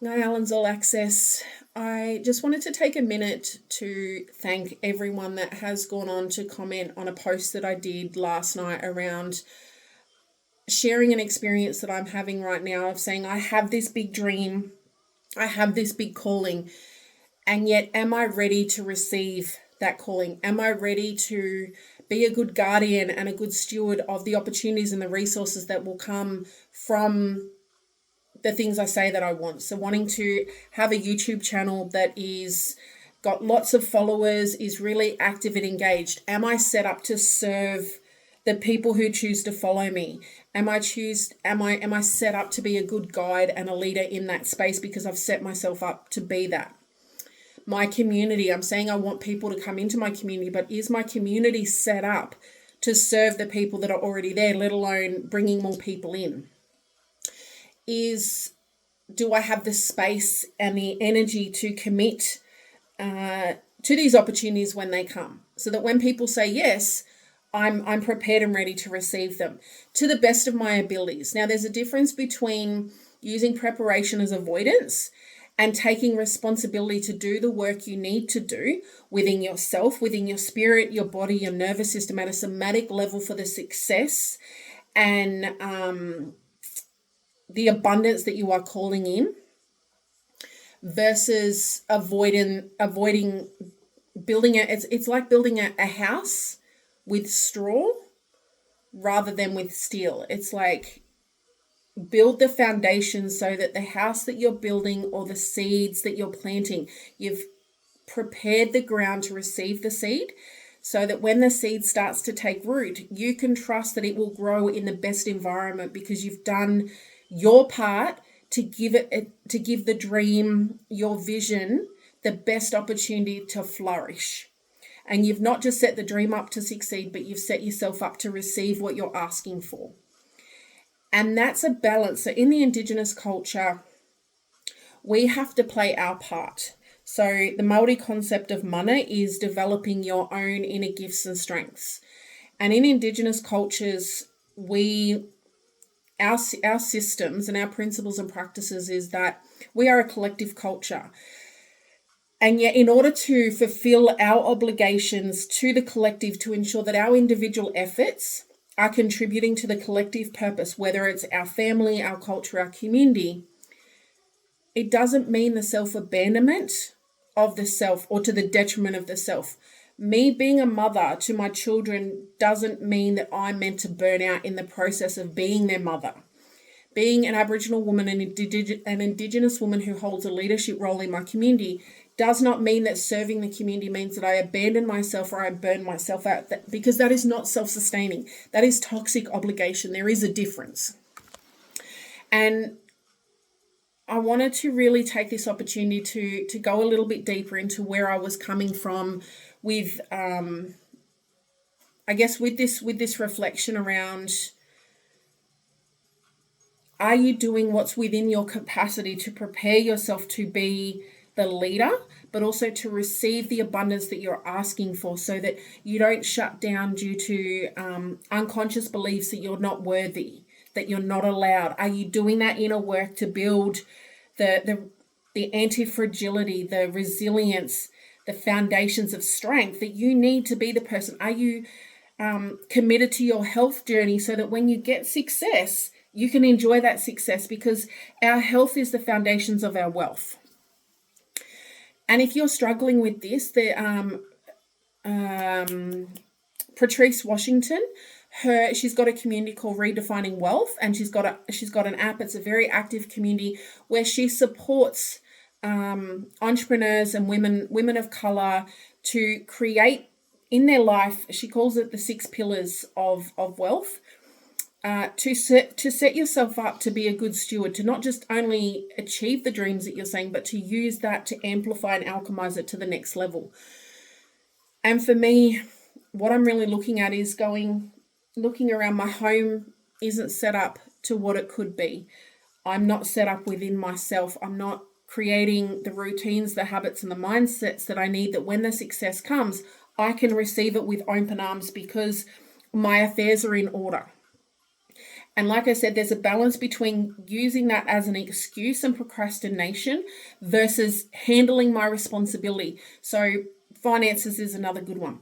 Hi, Alan's All Access. I just wanted to take a minute to thank everyone that has gone on to comment on a post that I did last night around sharing an experience that I'm having right now of saying, I have this big dream, I have this big calling, and yet am I ready to receive that calling? Am I ready to be a good guardian and a good steward of the opportunities and the resources that will come from the things I say that I want? So wanting to have a YouTube channel that is got lots of followers, is really active and engaged. Am I set up to serve the people who choose to follow me? Am I set up to be a good guide and a leader in that space because I've set myself up to be that? My community, I'm saying I want people to come into my community, but is my community set up to serve the people that are already there, let alone bringing more people in? Do I have the space and the energy to commit to these opportunities when they come, so that when people say yes, I'm prepared and ready to receive them to the best of my abilities. Now, there's a difference between using preparation as avoidance and taking responsibility to do the work you need to do within yourself, within your spirit, your body, your nervous system at a somatic level for the success and the abundance that you are calling in, versus avoiding building it. It's like building a house with straw rather than with steel. It's like build the foundation so that the house that you're building or the seeds that you're planting, you've prepared the ground to receive the seed, so that when the seed starts to take root, you can trust that it will grow in the best environment because you've done your part to give the dream, your vision, the best opportunity to flourish. And you've not just set the dream up to succeed, but you've set yourself up to receive what you're asking for. And that's a balance. So in the Indigenous culture, we have to play our part. So the Maori concept of mana is developing your own inner gifts and strengths. And in Indigenous cultures, our systems and our principles and practices is that we are a collective culture. And yet, in order to fulfill our obligations to the collective, to ensure that our individual efforts are contributing to the collective purpose, whether it's our family, our culture, our community, it doesn't mean the self-abandonment of the self or to the detriment of the self. Me being a mother to my children doesn't mean that I'm meant to burn out in the process of being their mother. Being an Aboriginal woman and an Indigenous woman who holds a leadership role in my community does not mean that serving the community means that I abandon myself or I burn myself out, because that is not self-sustaining. That is toxic obligation. There is a difference. And I wanted to really take this opportunity to go a little bit deeper into where I was coming from with, I guess, with this reflection around, are you doing what's within your capacity to prepare yourself to be the leader, but also to receive the abundance that you're asking for, so that you don't shut down due to unconscious beliefs that you're not worthy, that you're not allowed? Are you doing that inner work to build the anti-fragility, the resilience, the foundations of strength that you need to be the person? Are you committed to your health journey so that when you get success, you can enjoy that success? Because our health is the foundations of our wealth. And if you're struggling with this, Patrice Washington, she's got a community called Redefining Wealth, and she's got an app. It's a very active community where she supports entrepreneurs and women of color to create in their life. She calls it the 6 pillars of wealth. To set yourself up to be a good steward, to not just only achieve the dreams that you're saying, but to use that to amplify and alchemize it to the next level. And for me, what I'm really looking at is looking around. My home isn't set up to what it could be. I'm not set up within myself. I'm not creating the routines, the habits, and the mindsets that I need, that when the success comes, I can receive it with open arms because my affairs are in order. And like I said, there's a balance between using that as an excuse and procrastination versus handling my responsibility. So finances is another good one.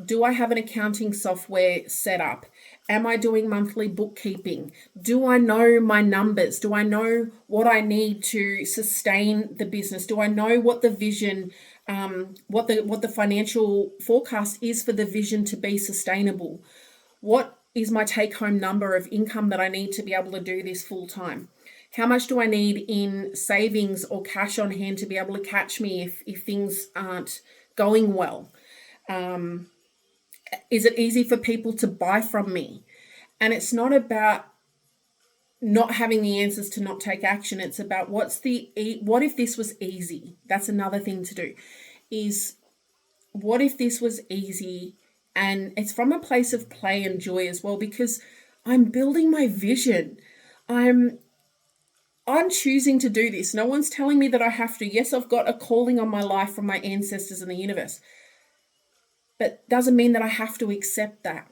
Do I have an accounting software set up? Am I doing monthly bookkeeping? Do I know my numbers? Do I know what I need to sustain the business? Do I know what the vision, what the financial forecast is for the vision to be sustainable? What is my take-home number of income that I need to be able to do this full time? How much do I need in savings or cash on hand to be able to catch me if things aren't going well? Is it easy for people to buy from me? And it's not about not having the answers to not take action. It's about what if this was easy? That's another thing to do, is what if this was easy? And it's from a place of play and joy as well, because I'm building my vision. I'm choosing to do this. No one's telling me that I have to. Yes, I've got a calling on my life from my ancestors in the universe, but doesn't mean that I have to accept that.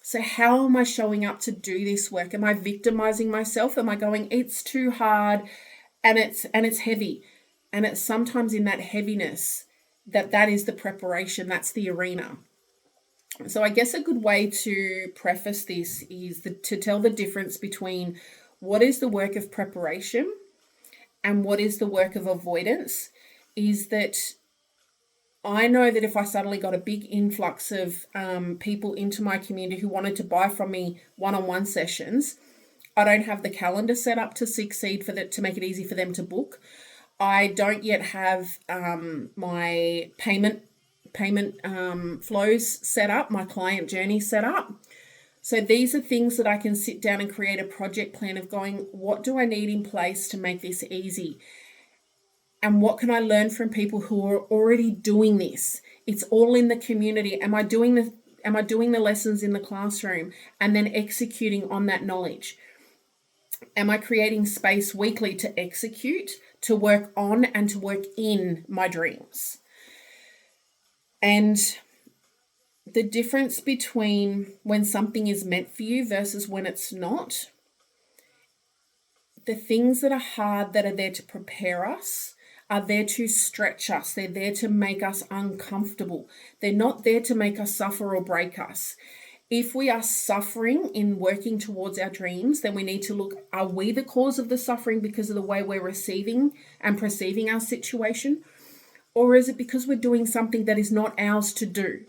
So how am I showing up to do this work? Am I victimizing myself? Am I going, it's too hard and it's heavy? And it's sometimes in that heaviness that is the preparation, that's the arena. So I guess a good way to preface this is to tell the difference between what is the work of preparation and what is the work of avoidance, is that I know that if I suddenly got a big influx of people into my community who wanted to buy from me one-on-one sessions, I don't have the calendar set up to succeed to make it easy for them to book. I don't yet have my payment flows set up, my client journey set up. So these are things that I can sit down and create a project plan of going, what do I need in place to make this easy? And what can I learn from people who are already doing this? It's all in the community. Am I doing the lessons in the classroom and then executing on that knowledge? Am I creating space weekly to execute, to work on and to work in my dreams? And the difference between when something is meant for you versus when it's not, the things that are hard that are there to prepare us are there to stretch us. They're there to make us uncomfortable. They're not there to make us suffer or break us. If we are suffering in working towards our dreams, then we need to look, are we the cause of the suffering because of the way we're receiving and perceiving our situation? Or is it because we're doing something that is not ours to do?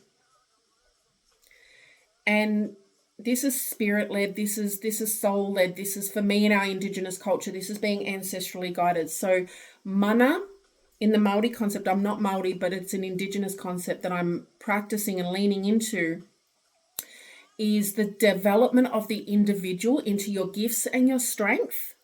And this is spirit-led, this is soul-led, this is, for me in our Indigenous culture, this is being ancestrally guided. So mana, in the Māori concept, I'm not Māori, but it's an Indigenous concept that I'm practicing and leaning into, is the development of the individual into your gifts and your strength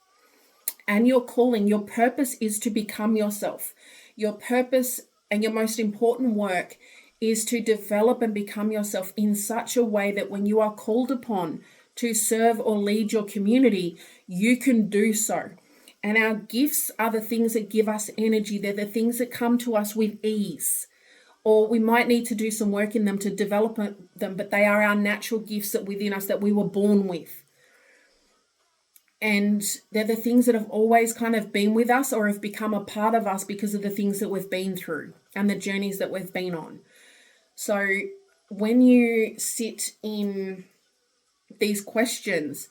and your calling. Your purpose is to become yourself. Your purpose and your most important work is to develop and become yourself in such a way that when you are called upon to serve or lead your community, you can do so. And our gifts are the things that give us energy. They're the things that come to us with ease. Or we might need to do some work in them to develop them, but they are our natural gifts that within us that we were born with. And they're the things that have always kind of been with us or have become a part of us because of the things that we've been through and the journeys that we've been on. So when you sit in these questions,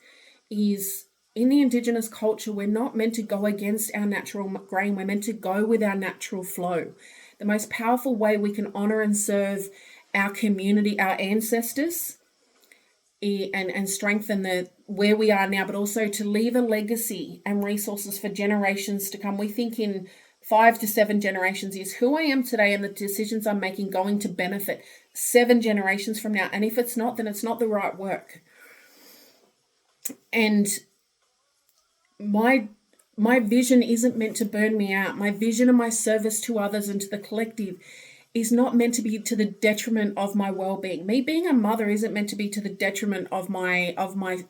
is in the Indigenous culture, we're not meant to go against our natural grain. We're meant to go with our natural flow. The most powerful way we can honor and serve our community, our ancestors, and strengthen where we are now, but also to leave a legacy and resources for generations to come. We think in 5 to 7 generations, is who I am today and the decisions I'm making going to benefit 7 generations from now? And if it's not, then it's not the right work. And my vision isn't meant to burn me out. My vision and my service to others and to the collective is not meant to be to the detriment of my well-being. Me being a mother isn't meant to be to the detriment of my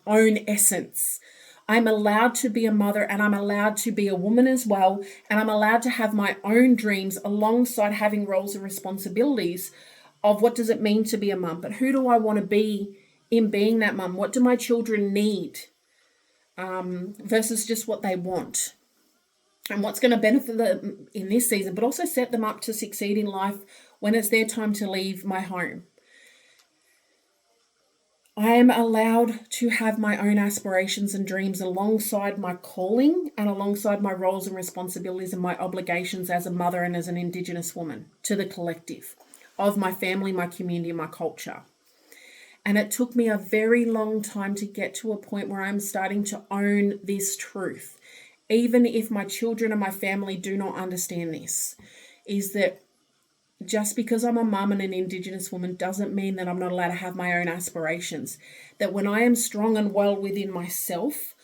own essence. I'm allowed to be a mother, and I'm allowed to be a woman as well, and I'm allowed to have my own dreams alongside having roles and responsibilities of what does it mean to be a mum, but who do I want to be in being that mum? What do my children need? versus just what they want and what's going to benefit them in this season, but also set them up to succeed in life when it's their time to leave my home. I am allowed to have my own aspirations and dreams alongside my calling and alongside my roles and responsibilities and my obligations as a mother and as an Indigenous woman to the collective of my family, my community, and my culture. And it took me a very long time to get to a point where I'm starting to own this truth, even if my children and my family do not understand this, is that just because I'm a mum and an Indigenous woman doesn't mean that I'm not allowed to have my own aspirations. That when I am strong and well within myself,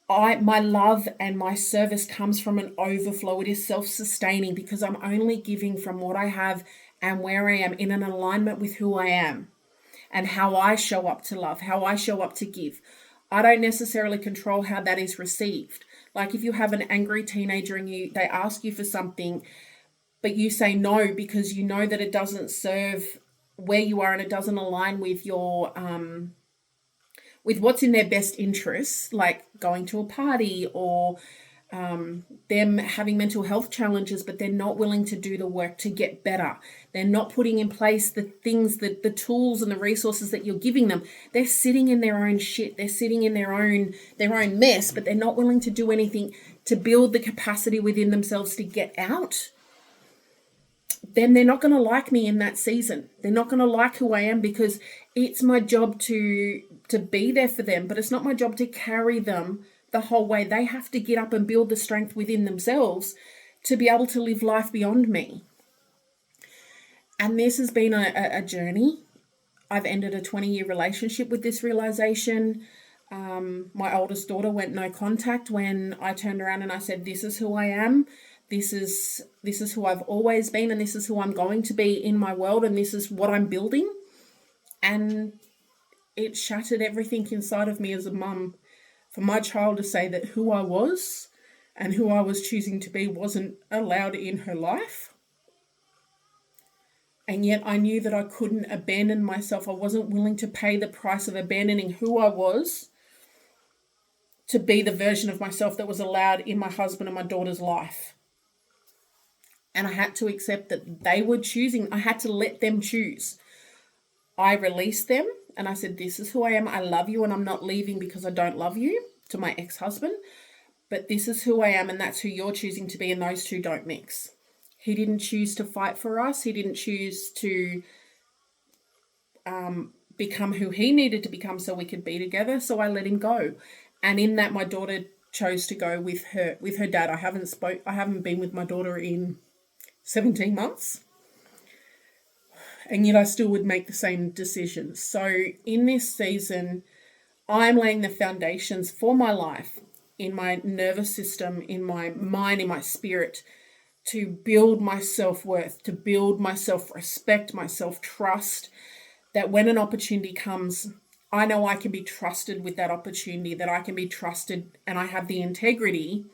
my love and my service comes from an overflow. It is self-sustaining because I'm only giving from what I have and where I am in an alignment with who I am and how I show up to love, how I show up to give. I don't necessarily control how that is received. Like if you have an angry teenager and they ask you for something, but you say no because you know that it doesn't serve where you are and it doesn't align with your with what's in their best interests, like going to a party or them having mental health challenges, but they're not willing to do the work to get better. They're not putting in place the things, the tools and the resources that you're giving them. They're sitting in their own shit. They're sitting in their own mess, but they're not willing to do anything to build the capacity within themselves to get out. Then they're not going to like me in that season. They're not going to like who I am because it's my job to be there for them, but it's not my job to carry them the whole way. They have to get up and build the strength within themselves to be able to live life beyond me. And this has been a journey. I've ended a 20-year relationship with this realization. My oldest daughter went no contact when I turned around and I said, this is who I am. This is who I've always been, and this is who I'm going to be in my world, and this is what I'm building. And it shattered everything inside of me as a mum for my child to say that who I was and who I was choosing to be wasn't allowed in her life. And yet I knew that I couldn't abandon myself. I wasn't willing to pay the price of abandoning who I was to be the version of myself that was allowed in my husband and my daughter's life. And I had to accept that they were choosing. I had to let them choose. I released them and I said, this is who I am. I love you and I'm not leaving because I don't love you, to my ex-husband. But this is who I am and that's who you're choosing to be, and those two don't mix. He didn't choose to fight for us. He didn't choose to become who he needed to become so we could be together. So I let him go. And in that, my daughter chose to go with her dad. I haven't been with my daughter in 17 months. And yet I still would make the same decisions. So in this season, I'm laying the foundations for my life, in my nervous system, in my mind, in my spirit, to build my self-worth, to build my self-respect, my self-trust, that when an opportunity comes, I know I can be trusted with that opportunity, that I can be trusted and I have the integrity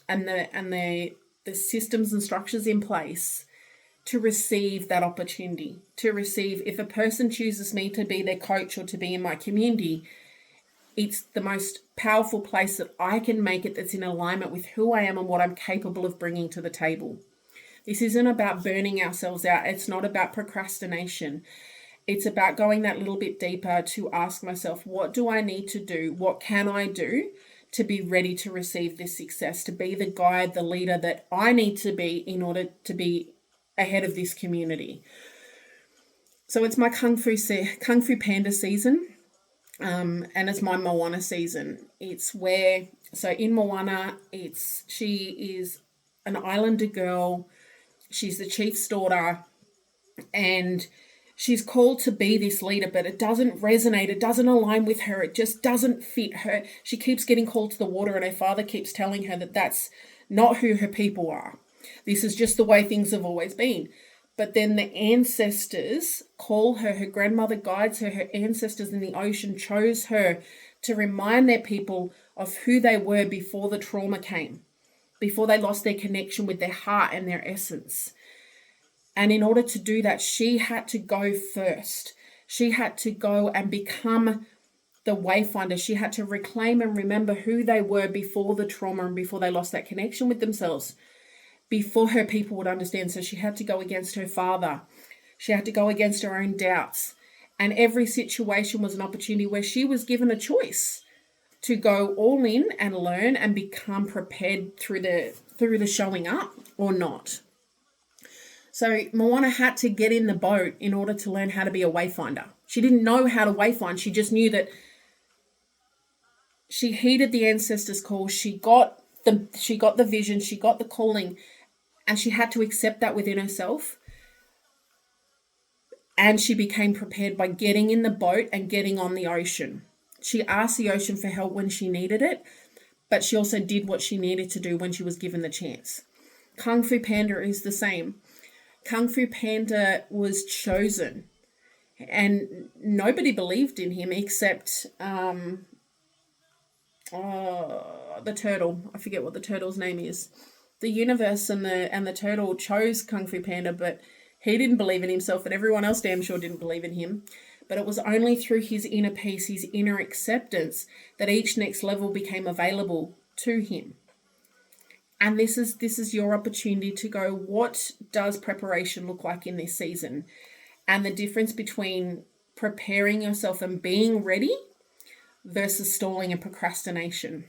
and the systems and structures in place to receive that opportunity, to receive, if a person chooses me to be their coach or to be in my community, it's the most powerful place that I can make it that's in alignment with who I am and what I'm capable of bringing to the table. This isn't about burning ourselves out. It's not about procrastination. It's about going that little bit deeper to ask myself, what do I need to do? What can I do to be ready to receive this success, to be the guide, the leader that I need to be in order to be ahead of this community? So it's my Kung Fu Panda season. And it's my Moana season. It's where, so in Moana, she is an islander girl. She's the chief's daughter and she's called to be this leader, but it doesn't resonate. It doesn't align with her. It just doesn't fit her. She keeps getting called to the water and her father keeps telling her that that's not who her people are. This is just the way things have always been. But then the ancestors call her grandmother guides her, her ancestors in the ocean chose her to remind their people of who they were before the trauma came, before they lost their connection with their heart and their essence. And in order to do that, she had to go first. She had to go and become the wayfinder. She had to reclaim and remember who they were before the trauma and before they lost that connection with themselves, before her people would understand. So she had to go against her father. She had to go against her own doubts. And every situation was an opportunity where she was given a choice to go all in and learn and become prepared through the showing up or not. So Moana had to get in the boat in order to learn how to be a wayfinder. She didn't know how to wayfind. She just knew that she heeded the ancestors' call. She got the vision. She got the calling, and she had to accept that within herself. And she became prepared by getting in the boat and getting on the ocean. She asked the ocean for help when she needed it, but she also did what she needed to do when she was given the chance. Kung Fu Panda is the same. Kung Fu Panda was chosen, and nobody believed in him except the turtle. I forget what the turtle's name is. The universe and the turtle chose Kung Fu Panda, but he didn't believe in himself, and everyone else damn sure didn't believe in him. But it was only through his inner peace, his inner acceptance, that each next level became available to him. And this is your opportunity to go, what does preparation look like in this season? And the difference between preparing yourself and being ready versus stalling and procrastination.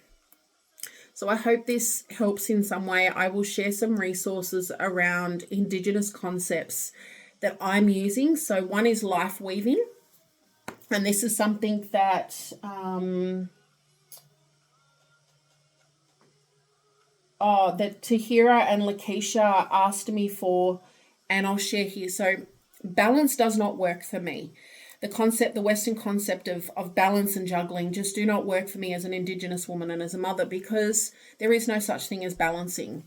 So I hope this helps in some way. I will share some resources around Indigenous concepts that I'm using. So one is life weaving. And this is something that that Tahira and Lakeisha asked me for, and I'll share here. So balance does not work for me. The Western concept of balance and juggling just do not work for me as an Indigenous woman and as a mother, because there is no such thing as balancing.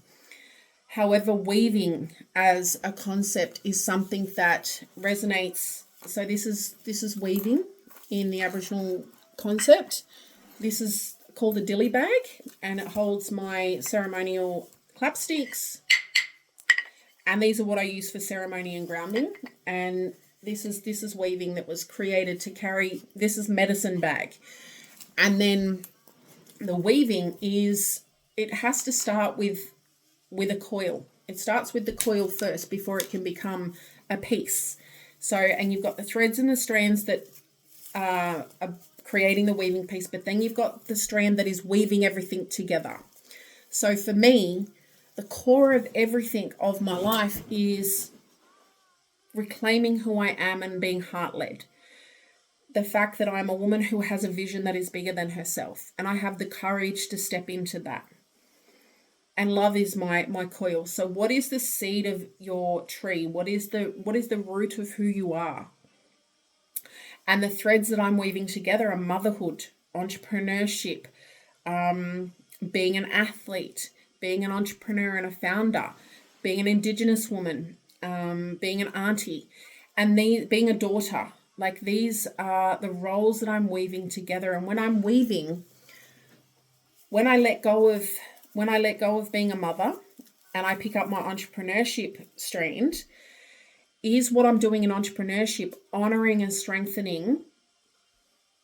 However, weaving as a concept is something that resonates. So this is weaving in the Aboriginal concept. This is called a dilly bag, and it holds my ceremonial clapsticks. And these are what I use for ceremony and grounding. And this is weaving that was created to carry. This is medicine bag. And then the weaving it has to start with a coil. It starts with the coil first before it can become a piece. So, and you've got the threads and the strands that are creating the weaving piece, but then you've got the strand that is weaving everything together. So for me, the core of everything of my life is reclaiming who I am and being heart-led. The fact that I'm a woman who has a vision that is bigger than herself, and I have the courage to step into that. And love is my coil. So what is the seed of your tree? What is the root of who you are? And the threads that I'm weaving together are motherhood, entrepreneurship, being an athlete, being an entrepreneur and a founder, being an Indigenous woman, being an auntie, and being a daughter. Like, these are the roles that I'm weaving together. And when I'm weaving, when I let go of being a mother and I pick up my entrepreneurship strand, is what I'm doing in entrepreneurship honoring and strengthening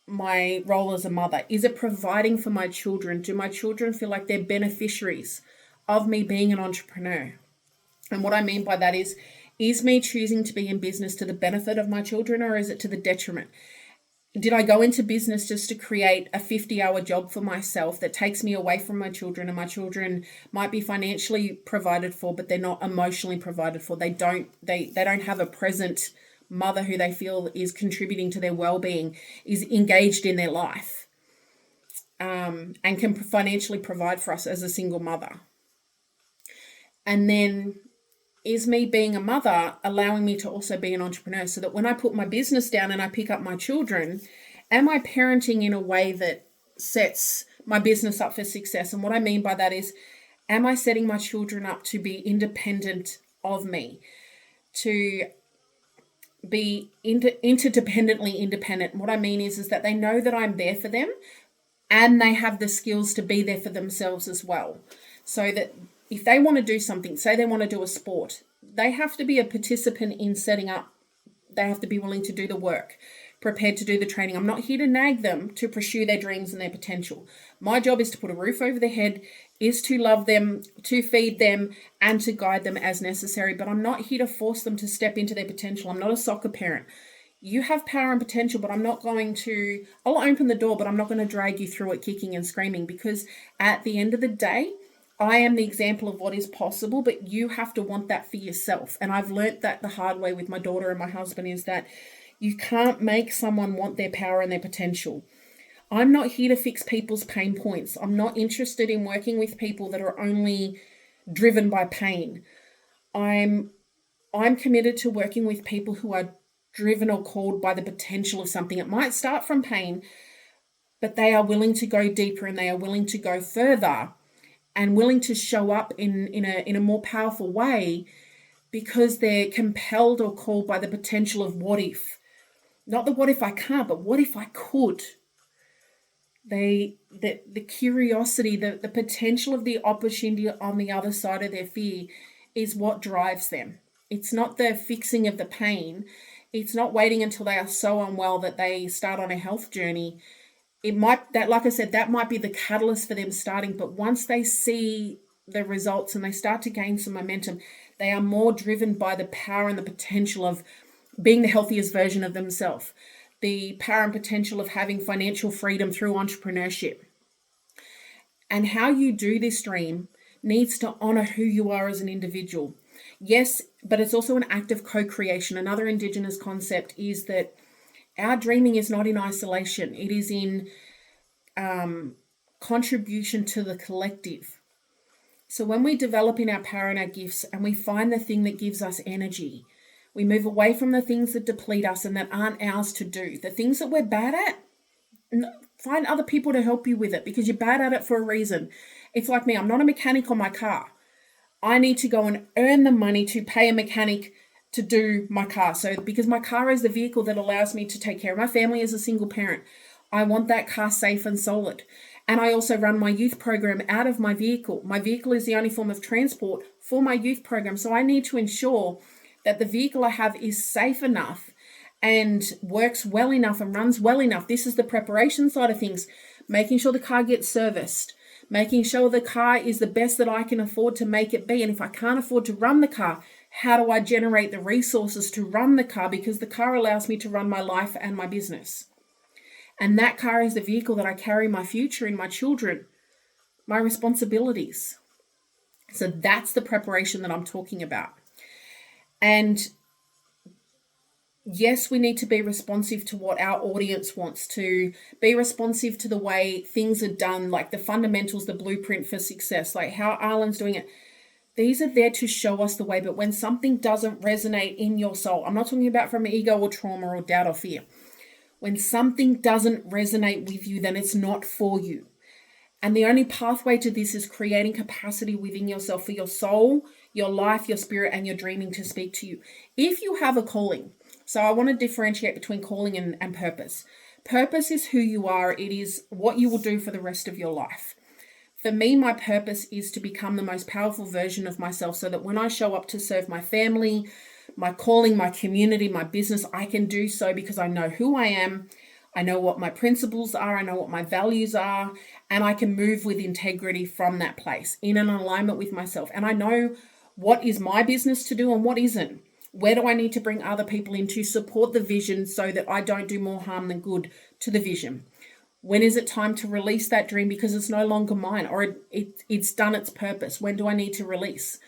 my role as a mother? Is it providing for my children? Do my children feel like they're beneficiaries of me being an entrepreneur? And what I mean by that is me choosing to be in business to the benefit of my children, or is it to the detriment? Did I go into business just to create a 50-hour job for myself that takes me away from my children, and my children might be financially provided for, but they're not emotionally provided for? They don't have a present mother who they feel is contributing to their well-being, is engaged in their life, and can financially provide for us as a single mother. And then, is me being a mother allowing me to also be an entrepreneur, so that when I put my business down and I pick up my children, am I parenting in a way that sets my business up for success? And what I mean by that is, am I setting my children up to be independent of me, to be interdependently independent? And what I mean is that they know that I'm there for them, and they have the skills to be there for themselves as well. So that if they want to do something, say they want to do a sport, they have to be a participant in setting up. They have to be willing to do the work, prepared to do the training. I'm not here to nag them to pursue their dreams and their potential. My job is to put a roof over their head, is to love them, to feed them, and to guide them as necessary. But I'm not here to force them to step into their potential. I'm not a soccer parent. You have power and potential, but I'm not going to, I'll open the door, but I'm not going to drag you through it kicking and screaming, because at the end of the day, I am the example of what is possible, but you have to want that for yourself. And I've learnt that the hard way with my daughter and my husband, is that you can't make someone want their power and their potential. I'm not here to fix people's pain points. I'm not interested in working with people that are only driven by pain. I'm committed to working with people who are driven or called by the potential of something. It might start from pain, but they are willing to go deeper, and they are willing to go further, and willing to show up in a more powerful way, because they're compelled or called by the potential of what if. Not the what if I can't, but what if I could. The curiosity, the potential of the opportunity on the other side of their fear is what drives them. It's not the fixing of the pain. It's not waiting until they are so unwell that they start on a health journey. It might, that, like I said, that might be the catalyst for them starting. But once they see the results and they start to gain some momentum, they are more driven by the power and the potential of being the healthiest version of themselves, the power and potential of having financial freedom through entrepreneurship. And how you do this dream needs to honor who you are as an individual. Yes, but it's also an act of co-creation. Another Indigenous concept is that our dreaming is not in isolation. It is in contribution to the collective. So when we develop in our power and our gifts, and we find the thing that gives us energy, we move away from the things that deplete us and that aren't ours to do. The things that we're bad at, find other people to help you with it, because you're bad at it for a reason. It's like me. I'm not a mechanic on my car. I need to go and earn the money to pay a mechanic to do my car. So because my car is the vehicle that allows me to take care of my family as a single parent, I want that car safe and solid. And I also run my youth program out of my vehicle. My vehicle is the only form of transport for my youth program. So I need to ensure that the vehicle I have is safe enough and works well enough and runs well enough. This is the preparation side of things, making sure the car gets serviced, making sure the car is the best that I can afford to make it be. And if I can't afford to run the car, how do I generate the resources to run the car? Because the car allows me to run my life and my business. And that car is the vehicle that I carry my future in, my children, my responsibilities. So that's the preparation that I'm talking about. And yes, we need to be responsive to what our audience wants, to be responsive to the way things are done, like the fundamentals, the blueprint for success, like how Arlen's doing it. These are there to show us the way. But when something doesn't resonate in your soul, I'm not talking about from ego or trauma or doubt or fear. When something doesn't resonate with you, then it's not for you. And the only pathway to this is creating capacity within yourself for your soul, your life, your spirit, and your dreaming to speak to you. If you have a calling, so I want to differentiate between calling and purpose. Purpose is who you are. It is what you will do for the rest of your life. For me, my purpose is to become the most powerful version of myself, so that when I show up to serve my family, my calling, my community, my business, I can do so because I know who I am. I know what my principles are. I know what my values are. And I can move with integrity from that place in an alignment with myself. And I know what is my business to do and what isn't. Where do I need to bring other people in to support the vision so that I don't do more harm than good to the vision? When is it time to release that dream because it's no longer mine, or it's done its purpose? When do I need to release?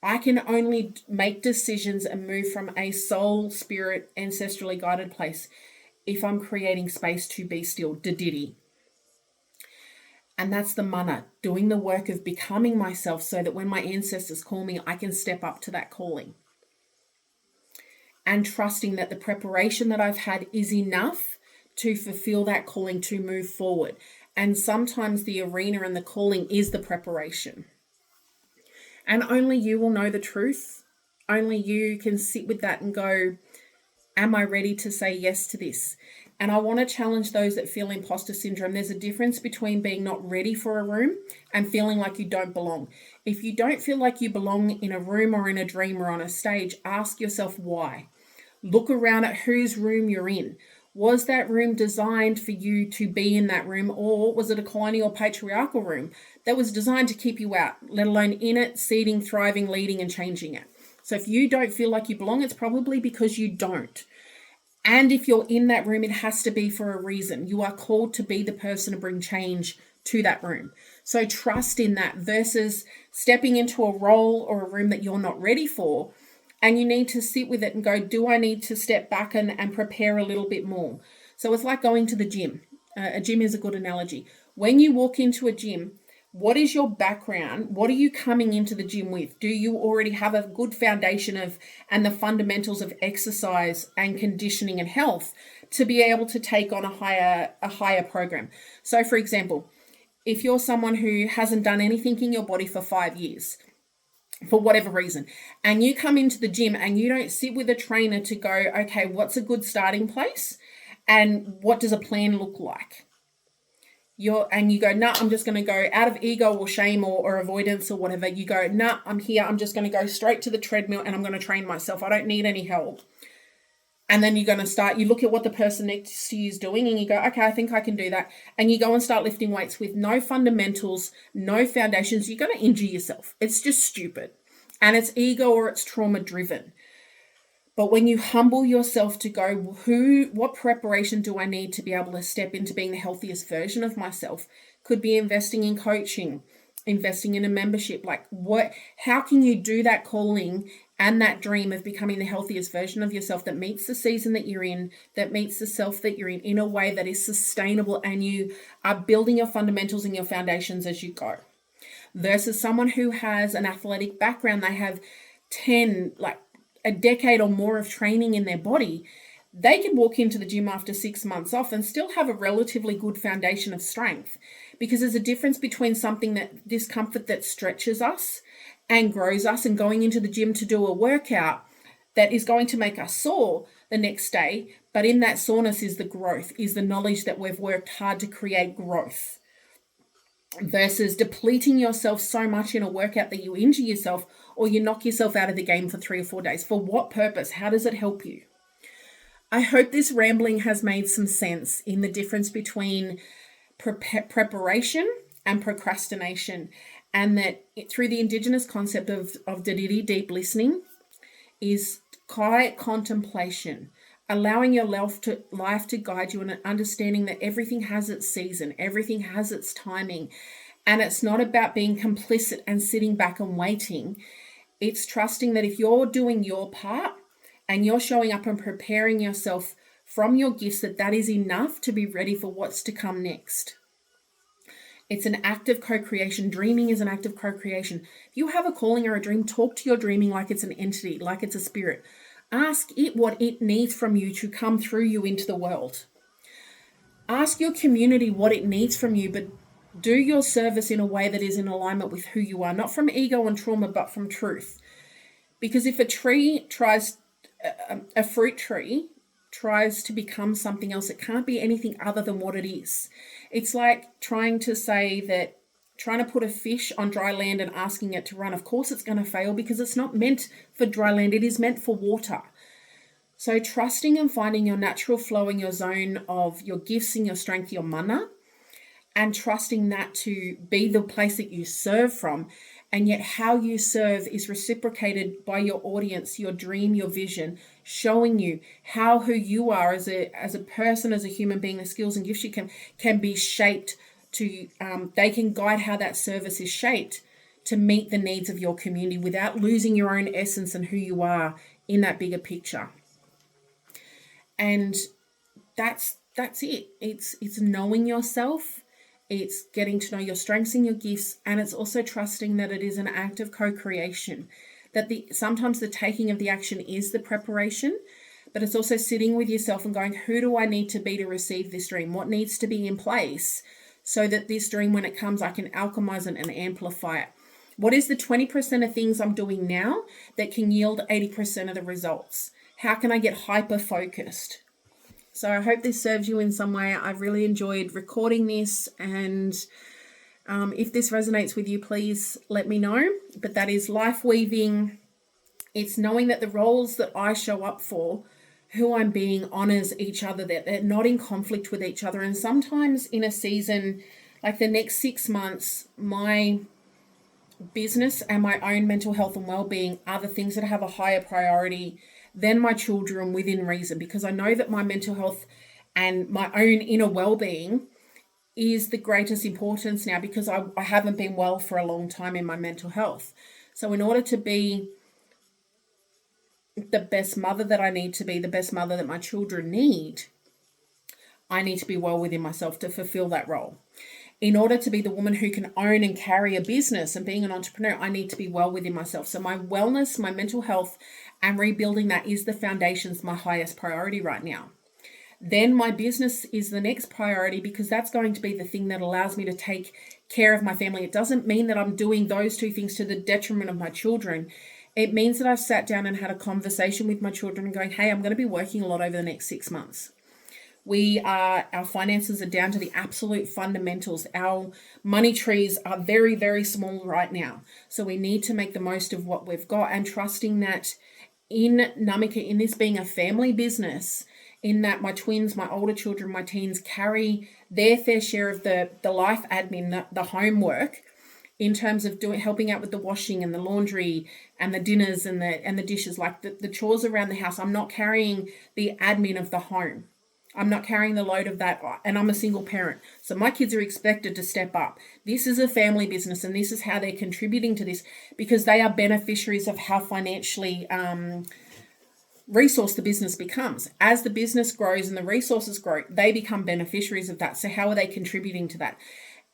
I can only make decisions and move from a soul, spirit, ancestrally guided place if I'm creating space to be still, Dididi. And that's the mana, doing the work of becoming myself so that when my ancestors call me, I can step up to that calling. And trusting that the preparation that I've had is enough to fulfill that calling, to move forward. And sometimes the arena and the calling is the preparation. And only you will know the truth. Only you can sit with that and go, am I ready to say yes to this? And I want to challenge those that feel imposter syndrome. There's a difference between being not ready for a room and feeling like you don't belong. If you don't feel like you belong in a room or in a dream or on a stage, ask yourself why. Look around at whose room you're in. Was that room designed for you to be in that room, or was it a colonial patriarchal room that was designed to keep you out, let alone in it, seeding, thriving, leading, and changing it? So if you don't feel like you belong, it's probably because you don't. And if you're in that room, it has to be for a reason. You are called to be the person to bring change to that room. So trust in that versus stepping into a role or a room that you're not ready for. And you need to sit with it and go, do I need to step back and prepare a little bit more? So it's like going to the gym. A gym is a good analogy. When you walk into a gym, what is your background? What are you coming into the gym with? Do you already have a good foundation of and the fundamentals of exercise and conditioning and health to be able to take on a higher program? So for example, if you're someone who hasn't done anything in your body for 5 years, for whatever reason, and you come into the gym and you don't sit with a trainer to go, okay, what's a good starting place and what does a plan look like? You go, nah, I'm just going to go out of ego or shame or avoidance or whatever. You go, nah, I'm here. I'm just going to go straight to the treadmill and I'm going to train myself. I don't need any help. And then you're going to start, you look at what the person next to you is doing and you go, okay, I think I can do that. And you go and start lifting weights with no fundamentals, no foundations. You're going to injure yourself. It's just stupid. And it's ego or it's trauma driven. But when you humble yourself to go, what preparation do I need to be able to step into being the healthiest version of myself? Could be investing in coaching, investing in a membership. How can you do that calling and that dream of becoming the healthiest version of yourself that meets the season that you're in, that meets the self that you're in a way that is sustainable and you are building your fundamentals and your foundations as you go? Versus someone who has an athletic background, they have a decade or more of training in their body, they can walk into the gym after 6 months off and still have a relatively good foundation of strength, because there's a difference between something that discomfort that stretches us and grows us and going into the gym to do a workout that is going to make us sore the next day. But in that soreness is the growth, is the knowledge that we've worked hard to create growth, versus depleting yourself so much in a workout that you injure yourself or you knock yourself out of the game for 3 or 4 days. For what purpose? How does it help you? I hope this rambling has made some sense in the difference between preparation and procrastination, and that through the Indigenous concept of deep listening is quiet contemplation, allowing your life to guide you, and understanding that everything has its season, everything has its timing, and it's not about being complicit and sitting back and waiting. It's trusting that if you're doing your part and you're showing up and preparing yourself from your gifts, that is enough to be ready for what's to come next. It's an act of co-creation. Dreaming is an act of co-creation. If you have a calling or a dream, talk to your dreaming like it's an entity, like it's a spirit. Ask it what it needs from you to come through you into the world. Ask your community what it needs from you, but do your service in a way that is in alignment with who you are, not from ego and trauma, but from truth. Because if a fruit tree tries to become something else, it can't be anything other than what it is. It's like trying to put a fish on dry land and asking it to run. Of course it's going to fail, because it's not meant for dry land. It is meant for water. So trusting and finding your natural flow in your zone of your gifts and your strength, your mana, and trusting that to be the place that you serve from. And yet how you serve is reciprocated by your audience, your dream, your vision, showing you how who you are as a person, as a human being, the skills and gifts you can be shaped to, they can guide how that service is shaped to meet the needs of your community without losing your own essence and who you are in that bigger picture. And that's it. It's knowing yourself. It's getting to know your strengths and your gifts, and it's also trusting that it is an act of co-creation, that sometimes the taking of the action is the preparation, but it's also sitting with yourself and going, who do I need to be to receive this dream? What needs to be in place so that this dream, when it comes, I can alchemize it and amplify it? What is the 20% of things I'm doing now that can yield 80% of the results? How can I get hyper-focused? So I hope this serves you in some way. I've really enjoyed recording this, and if this resonates with you, please let me know. But that is life weaving. It's knowing that the roles that I show up for who I'm being honors each other, that they're not in conflict with each other. And sometimes in a season, like the next 6 months, my business and my own mental health and well-being are the things that have a higher priority than my children within reason, because I know that my mental health and my own inner well-being is the greatest importance now, because I haven't been well for a long time in my mental health. So in order to be the best mother that I need to be, the best mother that my children need, I need to be well within myself to fulfill that role. In order to be the woman who can own and carry a business and being an entrepreneur, I need to be well within myself. So my wellness, my mental health, and rebuilding that is the foundations, my highest priority right now. Then my business is the next priority, because that's going to be the thing that allows me to take care of my family. It doesn't mean that I'm doing those two things to the detriment of my children. It means that I've sat down and had a conversation with my children and going, hey, I'm going to be working a lot over the next 6 months. Our finances are down to the absolute fundamentals. Our money trees are very, very small right now. So we need to make the most of what we've got, and trusting that in Namika, in this being a family business, in that my twins, my older children, my teens carry their fair share of the life admin, the homework, in terms of helping out with the washing and the laundry and the dinners and the dishes, like the chores around the house. I'm not carrying the admin of the home. I'm not carrying the load of that, and I'm a single parent. So my kids are expected to step up. This is a family business, and this is how they're contributing to this, because they are beneficiaries of how financially resource the business becomes. As the business grows and the resources grow, they become beneficiaries of that. So how are they contributing to that?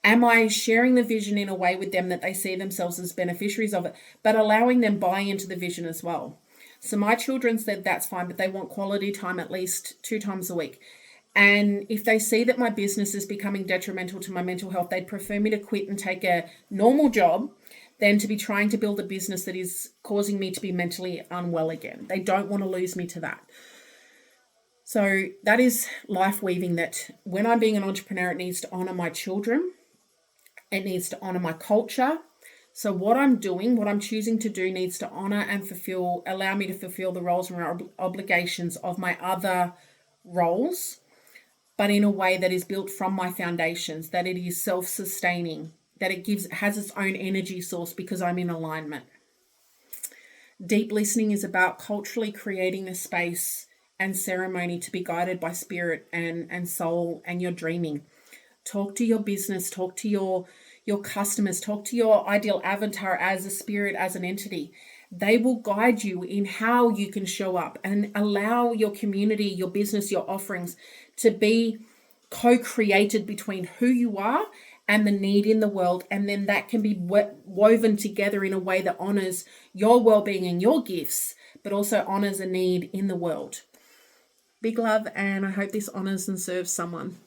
Am I sharing the vision in a way with them that they see themselves as beneficiaries of it, but allowing them buy into the vision as well? So my children said that's fine, but they want quality time at least 2 times a week. And if they see that my business is becoming detrimental to my mental health, they'd prefer me to quit and take a normal job than to be trying to build a business that is causing me to be mentally unwell again. They don't want to lose me to that. So that is life weaving, that when I'm being an entrepreneur, it needs to honor my children. It needs to honor my culture. So what I'm doing, what I'm choosing to do, needs to honor and allow me to fulfill the roles and obligations of my other roles, but in a way that is built from my foundations, that it is self-sustaining, that it has its own energy source, because I'm in alignment. Deep listening is about culturally creating the space and ceremony to be guided by spirit and soul and your dreaming. Talk to your business, talk to your customers, talk to your ideal avatar as a spirit, as an entity. They will guide you in how you can show up, and allow your community, your business, your offerings to be co-created between who you are and the need in the world. And then that can be woven together in a way that honors your well-being and your gifts, but also honors a need in the world. Big love, and I hope this honors and serves someone.